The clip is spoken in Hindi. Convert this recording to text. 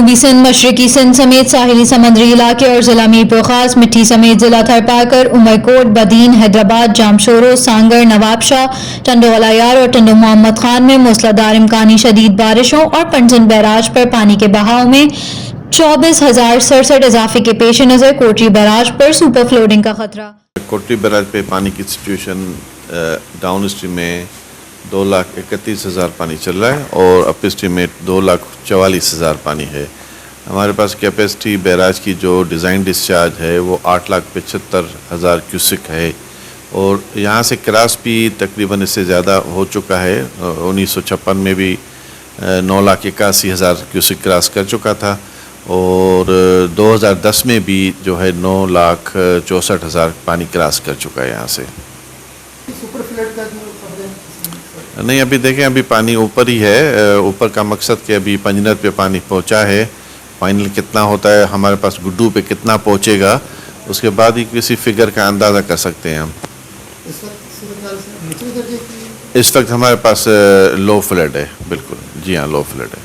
जनूबी सिंध, मशरकी सिंध समेत साहिली समंदरी इलाके और जिला मीरपुर खास, मिट्टी समेत जिला थरपाकर, उमरकोट, बदीन, हैदराबाद, जामशोरो, सांगर, नवाबशाह, टंडो अलायार और टंडो मोहम्मद खान में मूसलाधार इम्कानी शदीद बारिशों और पंजन बैराज पर पानी के बहाव में 24,067 इजाफे के पेश नजर कोटरी बैराज पर सुपर फ्लोडिंग का खतरा। कोटरी बैराज पे पानी की सिचुएशन डाउन स्ट्रीम में 2,31,000 पानी चल रहा है और अप स्ट्रीम में 2,44,000 पानी है। हमारे पास कैपेसिटी बैराज की जो डिज़ाइन डिस्चार्ज है वो 8,75,000 क्यूसिक है और यहाँ से क्रॉस भी तकरीबन इससे ज़्यादा हो चुका है। 1956 में भी 9,81,000 क्यूसिक क्रॉस कर चुका था और 2010 में भी जो है 9,64,000 पानी क्रॉस कर चुका है यहाँ से। सुपर फ्लड का जो नहीं, अभी देखें, अभी पानी ऊपर ही है। ऊपर का मकसद कि अभी पंजनत पे पानी पहुंचा है, फाइनल कितना होता है, हमारे पास गुड्डू पे कितना पहुंचेगा, उसके बाद ही किसी फिगर का अंदाज़ा कर सकते हैं हम। इस वक्त हमारे पास लो फ्लड है, बिल्कुल जी हाँ, लो फ्लड है।